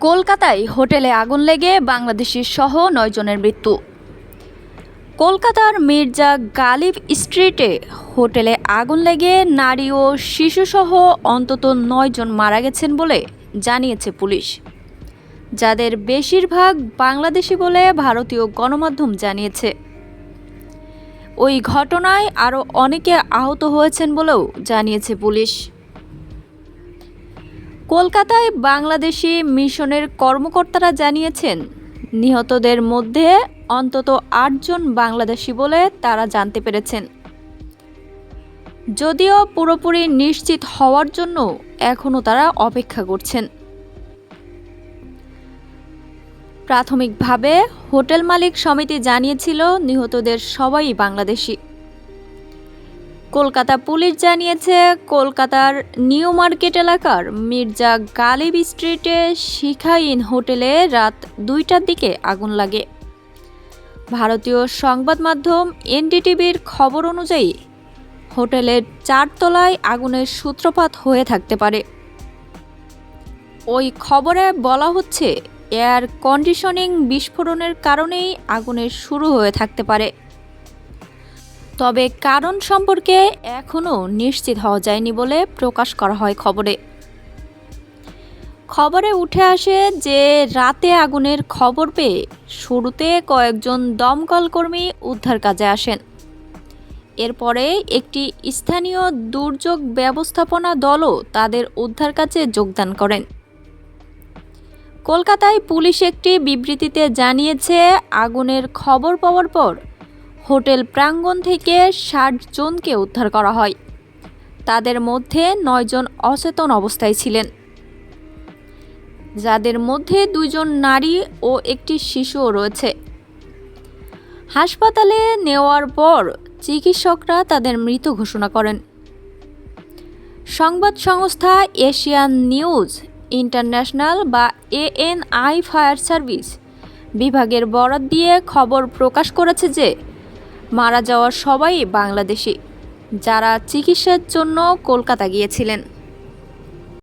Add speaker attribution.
Speaker 1: কলকাতায় হোটেলে আগুন লেগে বাংলাদেশি সহ ৯ জনের মৃত্যু। কলকাতার মির্জা গালিব স্ট্রিটে হোটেলে আগুন লেগে নারী ও শিশুসহ অন্তত ৯ জন মারা গেছেন বলে জানিয়েছে পুলিশ, যাদের বেশিরভাগ বাংলাদেশি বলে ভারতীয় গণমাধ্যম জানিয়েছে। ওই ঘটনায় আরও অনেকে আহত হয়েছেন বলেও জানিয়েছে পুলিশ। কলকাতায় বাংলাদেশি মিশনের কর্মকর্তারা জানিয়েছেন, নিহতদের মধ্যে অন্তত ৮ জন বাংলাদেশি বলে তারা জানতে পেরেছেন, যদিও পুরোপুরি নিশ্চিত হওয়ার জন্য এখনও তারা অপেক্ষা করছেন। প্রাথমিকভাবে হোটেল মালিক সমিতি জানিয়েছিল নিহতদের সবাই বাংলাদেশি। কলকাতা পুলিশ জানিয়েছে, কলকাতার নিউ মার্কেট এলাকার মির্জা গালিব স্ট্রিটে শিখা ইন হোটেলে রাত ২টার দিকে আগুন লাগে। ভারতীয় সংবাদ মাধ্যম এনডিটিভির খবর অনুযায়ী হোটেলের ৪ তলায় আগুনের সূত্রপাত হয়ে থাকতে পারে। ওই খবরে বলা হচ্ছে, এয়ার কন্ডিশনিং বিস্ফোরণের কারণেই আগুনের শুরু হয়ে থাকতে পারে। তবে কারণ সম্পর্কে এখনও নিশ্চিত হওয়া যায়নি বলে প্রকাশ করা হয় খবরে উঠে আসে যে রাতে আগুনের খবর পেয়ে শুরুতে কয়েকজন দমকল কর্মী উদ্ধার কাজে আসেন। এরপরে একটি স্থানীয় দুর্যোগ ব্যবস্থাপনা দলও তাদের উদ্ধার কাজে যোগদান করেন। কলকাতায় পুলিশ একটি বিবৃতিতে জানিয়েছে, আগুনের খবর পাওয়ার পর হোটেল প্রাঙ্গণ থেকে ৬০ জনকে উদ্ধার করা হয়। তাদের মধ্যে ৯ জন অচেতন অবস্থায় ছিলেন, যাদের মধ্যে ২ জন নারী ও একটি শিশুও রয়েছে। হাসপাতালে নেওয়ার পর চিকিৎসকরা তাদের মৃত ঘোষণা করেন। সংবাদ সংস্থা এশিয়ান নিউজ ইন্টারন্যাশনাল বা এএনআই ফায়ার সার্ভিস বিভাগের বরাত দিয়ে খবর প্রকাশ করেছে যে মারা যাওয়া সবাই বাংলাদেশি, যারা চিকিৎসার জন্য কলকাতা গিয়েছিলেন।